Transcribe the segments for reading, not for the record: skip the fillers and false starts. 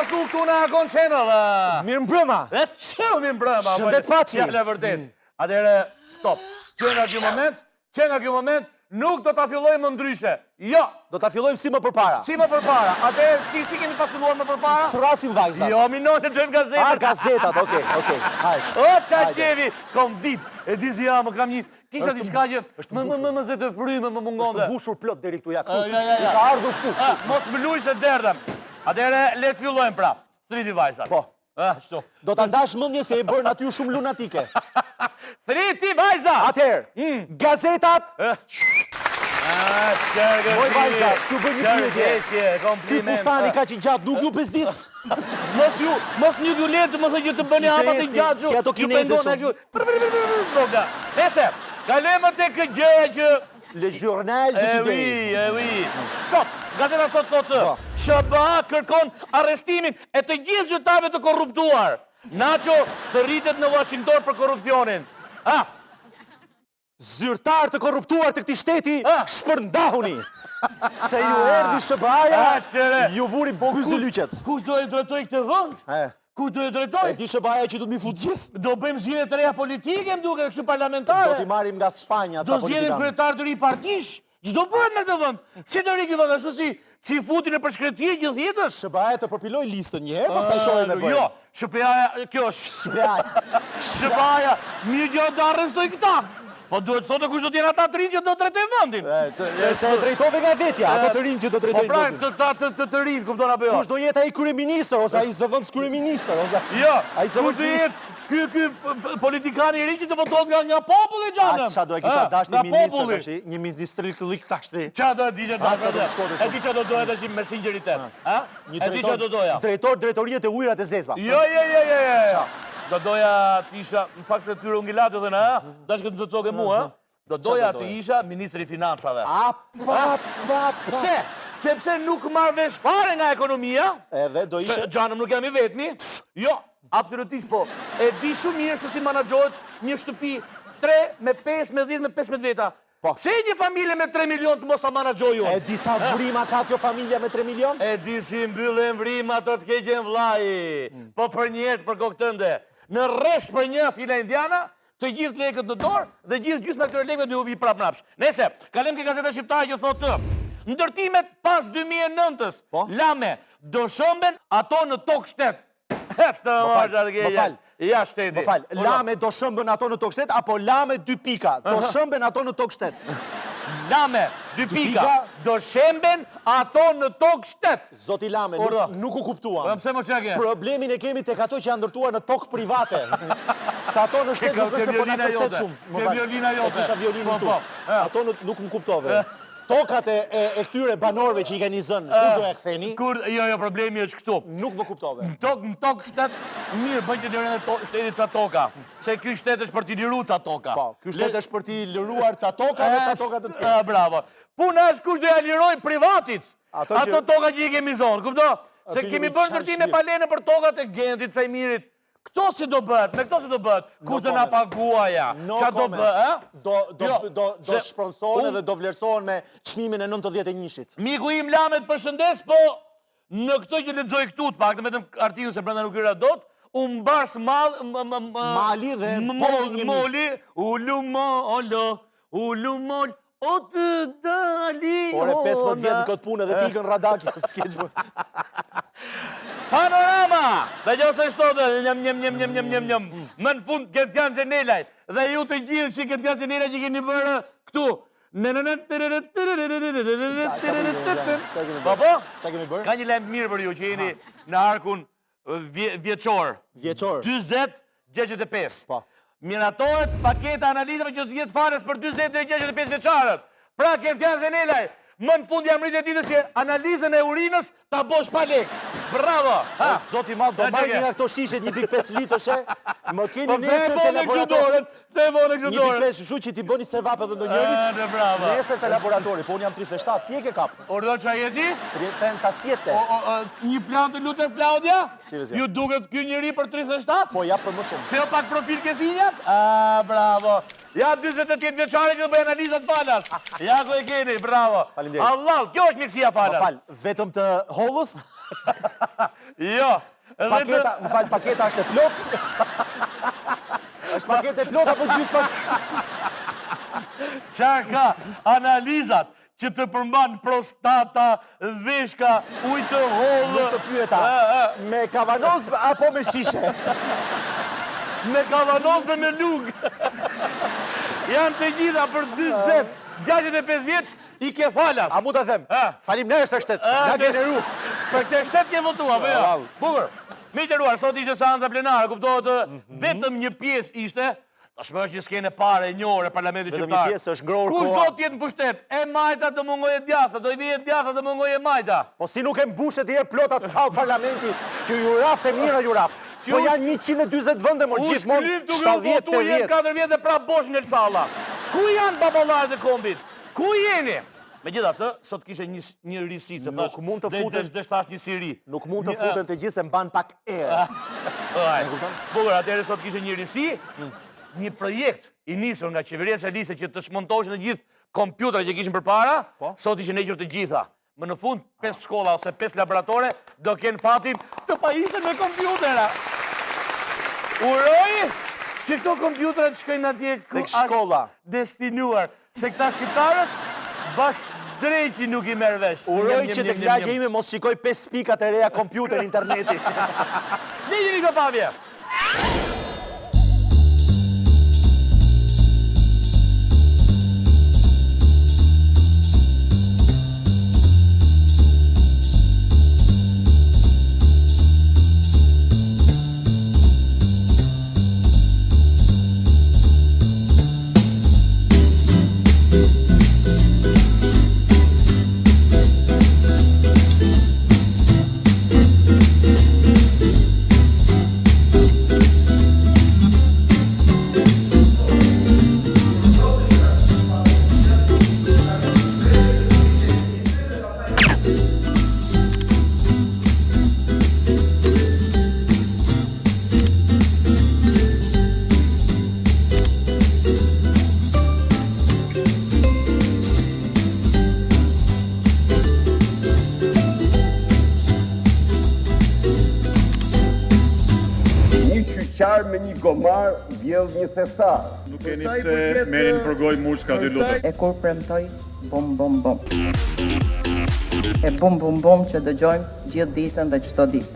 Këtuna Agon Channel. Mirë mbrëma. Që mirë mbrëma. Shëndet paçi. Fjallë e vërtet. Atëherë, stop. Që nga kjo moment, nuk do ta fillojmë ndryshe. Jo. Do ta fillojmë si më përpara. Si më përpara. Atëherë, si kemi pasuluar më përpara? Thrasim vajzat. Jo, minone të gjëmë gazetat. Gazetat, okej. Hajde. O, qaqevi, kom dit. E di si jam, kam një... Kisha diçka që më zë të frymë, më mungonde. Është bushur plot deri këtu, ja Ja. Ka ardhur këtu. Mos më luj se derdhem. Atëherë, le të fillojmë pra. Thriti vajzat. Po. Shto. Do ta ndash mendje se e bën aty shumë lunatike. Thriti vajzat. Atëherë, gazetat. Moj vajza, tu bëj një pyetje. Ky fustani ka që gjatë, nuk ju bezdis. Mos një violet, mos e që të bëni hapat e gjatë. Si ato kineze shumë. Nese, kalojmë te këtë gjëja që... Le journal de today. Oui. Sot, gazeta sot thotë, SBA kërkon arrestimin e të gjithë zyrtarëve të korruptuar. Nacho të rritet në Washington për korrupsionin. Zyrtar të korruptuar të këtij shteti, shpërndahuni. Se ju erdhi SBA-ja, ju vuri byzylyqet. Kush do e drejtoj këtë vend? Kush do e drejtoj? E di SBA-ja që do të mi fut gjithë. Do bëjmë zgjedhje të reja politike, më duket, kështu parlamentare. Do t'i marrim nga Spanja do zgjedhim kryetar të ri partish. Ç'do bëhet me këtë vend? Si do ri ky vend ashtu si çi futin në përshkretëri gjithë jetës? SBA-ja të përpiloj listën një herë, pastaj shohim me bëjmë. Jo, SBA-ja, kjo SBA-ja, mirë gjë do arrestoj këta. Po duhet thotë kush do t'jenë ata të rinë që do drejtojnë vendin. Se drejtove nga vetja, ata të rinë që do drejtojnë vendin. Po pra, të rinë, kupton apo jo? Kush do jetë ai kryeministër ose ai zëvendës kryeministër ose? Jo, kush do jetë ky politikani i ri që të votohet nga populli xhanëm. Çfarë do e kisha dashur ministër tash, një ministrillik tash ti. Çfarë do e di që do? E di çfarë do doja tash me sinqeritet, E di çfarë do doja. Drejtor drejtoriet e ujërat e zeza. Jo. Do doja të isha, në fakt se tyre ungilatë edhe në, dash këtë zëcoke mua, do doja të isha ministri financave. Pse? Sepse nuk marrë vesh fare nga ekonomia. Edhe do ishe? Gjanëm nuk jam i vetmi. Jo, absolutisht po. E di shumë mirë se si manaxhohet një shtëpi 3, me 5, me 10, me 15 veta. Se një familje me 3 milion të mos ta manaxhojë? E di sa vrima ka kjo familja me 3 milion? E di si mbyllen vrima të keqen vllai. Po për një jetë për kokë tënde. Në rresh për një fila indiana, të gjithë lekët në dorë dhe gjithë gjysma këtyre lekëve do u vi prap napsh. Nese, kalojmë ke gazeta shqiptare që thotë ndërtimet pas 2009-s, lame, do shëmben ato në tokë shtet. Të vazhda të geja. Ja shteti. Më fal, lame do shëmben ato në tokë shtet apo lame 2 pika, do shëmben ato në tokë shtet? Lame, 2 pika, do shëmben ato në tokë shtet. Zoti Lame, nuk u kuptuam. Pse më çake? Problemin e kemi tek ato që janë ndërtuar në tokë private. Sa ato në shtet nuk është se po na përcet shumë. Ke violina jote. Kisha violinin tu. Ato nuk më kuptove. Tokat e këtyre banorëve që i keni zënë, kur do e ktheni? Jo, problemi është këtu. Nuk më kuptove. Në tokë shtet, mirë, bëjnë që lirën e shtetit ca toka. Se ky shtet është për t'i liruar ca toka. Po, ky shtet është për t'i liruar ca toka dhe ca toka të tjera. Bravo. Puna është kush do ja liroj privatit. Ato toka që i kemi zonë, kupto? Se kemi bërë ndërtime pa lene për tokat e Gentit, Fejmirit. Këto si do bëhet? Me këto si do bëhet? Kush do na paguaja? Qa do bëhet? Do shpronsohen dhe do vlerësohen me çmimin e 91-shit. Miku im Lamet përshëndes, po në këto që lexoj këtu të paktën vetëm artikull se brenda nuk hyra dot, u mbars mali dhe moli, ulumol, o të dali. Ore 15 vjet në këtë punë dhe ti ikën radaki, s'ke gjë. Panorama! Dhe gjose shtotë, njëm. Më në fund Gentian Zenelaj. Dhe ju të gjithë që Gentian Zenelaj që keni bërë këtu. Ka një lajm mirë për ju që jeni në arkun vjeçor. 20-65. Miratohet paketa analizave që të jetë fares për 20-65 vjeçarët. Pra Gentian Zenelaj, më në fund jam rritë e ditës që analizën e urinës ta bosh pa lek. Bravo! Zoti madh, do marrë nga këto shishe 1.5 litrëshe, më keni Po nesër të laboratori. Te vone kështu dorën. 1.5, shu që ti bëni sevap edhe ndonjërit. Bravo. Nesër të laboratori, po unë jam 37, ti e ke kap. Ordon çfarë je ti? 37. Një plan të lutem Klaudia? Si. Ju duket ky njeri për 37? Po ja për më shumë. Theo pak profil ke thinjat? Bravo. Ja 48 vjeçare që do bëj analizat falas. Ja ku e keni, bravo. Faleminderit. Allah, kjo është mjekësia falas. Më fal, vetëm të hollës? Jo. Paketa, më fal, paketa është e plot? Është paketa e plot apo gjithë Qarë ka analizat që të përmban prostata, veshka, ujë të hollë. Nuk të pyeta, me kavanoz apo me shishe? Me kavanoz dhe me lugë. Janë të gjitha për 65 vjeç i ke falas. A mu të them, falim nërës të shtetë, nga ke në ru. Për këtë shtet ke votua, për ja. Bukur. Mi të ruar, sot ishte seanca plenare, kuptohet vetëm një pjesë ishte, tashmë është një skene pare, një orë e parlamentit Vetëm shqiptar. një pjesë është ngrohur Kush koha. do t'jetë në pushtet? E Majta të mungoj e djatha, do i vije djatha të mungoj e Majta. Po si nuk e mbushet i e plotat sa parlamenti, që ju raft e mira ju raft. Po janë 120 vënde, më gjithmonë 70 të jenë 4 vjetë dhe pra bosh në Elsalla. Ku janë baballarët e kombit? Ku jeni? Me gjitha të, sot kishe një risi, se thash, deshtash një siri. Nuk mund të futen të gjithë se mban pak erë. Bukur, atëherë sot kishe një risi, një projekt i nisur nga qeveria socialiste që të shmontoshin të gjithë kompjuterat që kishin përpara, sot ishin hequr të gjitha. Më në fund 5 shkolla ose 5 laboratore do kenë fatin të pajisën me kompjutera. Uroj që këto kompjuterat shkojnë atje ku shkolla destinuar, se këta shqiptarët bashkë drejti nuk i merr vesh. Uroj që të klaqe ime mos shikoj 5 spikat e reja kompjuter interneti. Ne jemi këto pavje. Me një gomar vjell një thesar. Nuk keni pse merin për gojë mushka dy lutem. E kur premtoj, bum bum bum. E bum bum bum që dëgjojmë gjithë ditën dhe çdo ditë.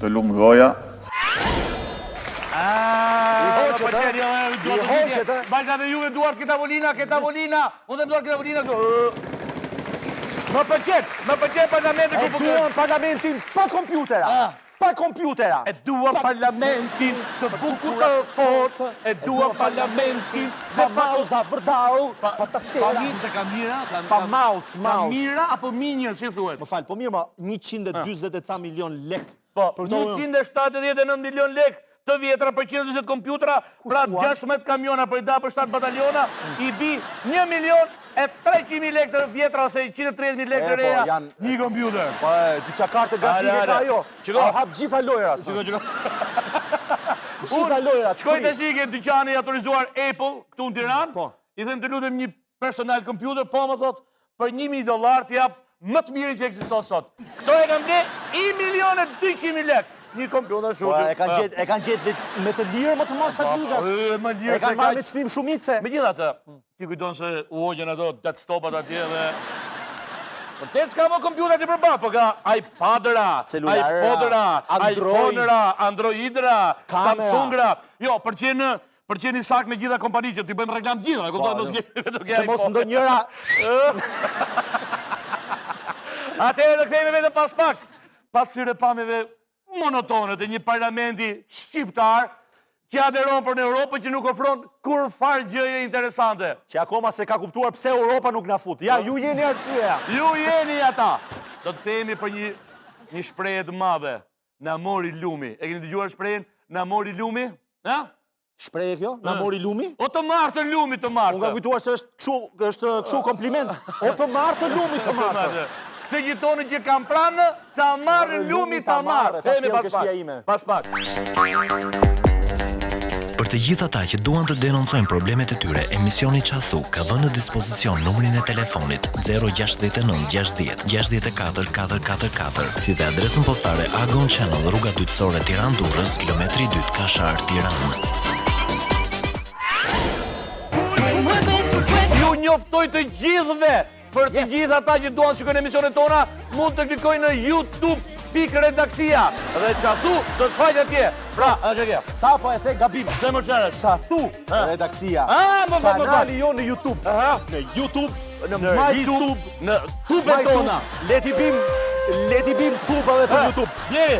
Të lumë goja. Bajza dhe juve duart këtë tavolina. Unë dhe duart këtë tavolina. Më pëlqet parlamentin ku E duan parlamentin pa kompjutera. Pa kompjutera. E dua parlamentin të bukur të fortë. E dua parlamentin Pa mauza, vërdau, pa tastera. Pa mirë se ka mira. Pa mouse. Ka mira apo minjër, si thuhet? Më falë, po mirë ma, 140 ca milion lek. Po, 179 milion lek të vjetra për 120 kompjutera, pra 16 kamiona për i da për 7 bataliona, i bi 1.300.000 lek të vjetra ose 130.000 lek të reja, një kompjuter. Po, diqa kartë grafike ka jo. A hap gjitha lojrat. Gjitha lojrat. Shkoj të shike dyqani autorizuar Apple, këtu në Tiranë, i them të lutem një personal kompjuter, po më thot, për $1.000 t'jap më të mirë që eksiston sot. Këto e kam ble 1.200.000 lek. Një kompjuter shumë. E kanë gjetë me të lirë më të mos atë ligat. E kanë marrë me çmim shumice. Me gjitha të, ti kujton se u hoqën ato desktopat atje dhe... Vërtet s'ka më kompjuter të përba, po ka iPadera, iPodera, iPhonera, Androidera, Samsungra. Jo, për qenë i sak me gjitha kompani që t'i bëjmë reklam gjitha, e kupton, se mos ndo njëra... Atëherë dhe kthejme vetë pas pak, pas syre pamjeve monotonët e një parlamenti shqiptar që aderon për në Europë që nuk ofron kur farë gjëje interesante. Që akoma se ka kuptuar pse Europa nuk na fut. Ja, ju jeni arsyeja. Ju jeni ata. Do të kthehemi për një Një shprehje të madhe. Na mori lumi. E keni dëgjuar shprehjen? Na mori lumi? Ha? Shprehje kjo? Na mori lumi? O të martë lumi, të martë. Unë ka kujtuar se është kështu kompliment. O të martë lumi, të martë. Që gjithoni që kam pranë, ta marë lumi ta marë. Themi pas pak. Për të gjithë ata që duan të denoncojnë problemet e tyre, emisioni Qasu ka dhënë në dispozicion numrin e telefonit 069 60 64 444, si dhe adresën postare Agon Channel, rruga Dytësore Tiranë-Durrës, kilometri 2 Kashar, Tiranë. Ju njoftoj të gjithëve, për të gjithë ata që duan të shikojnë emisionet tona, mund të klikojnë në YouTube.redaksia dhe Qasu do të shfaqet atje. Pra, është kjo. Sa po e the gabim. Se më çfarë? Qasu redaksia. Kanali jo në YouTube. Në YouTube, në MyTube, në tube tona. Leti bim tube edhe për YouTube. Bjeri.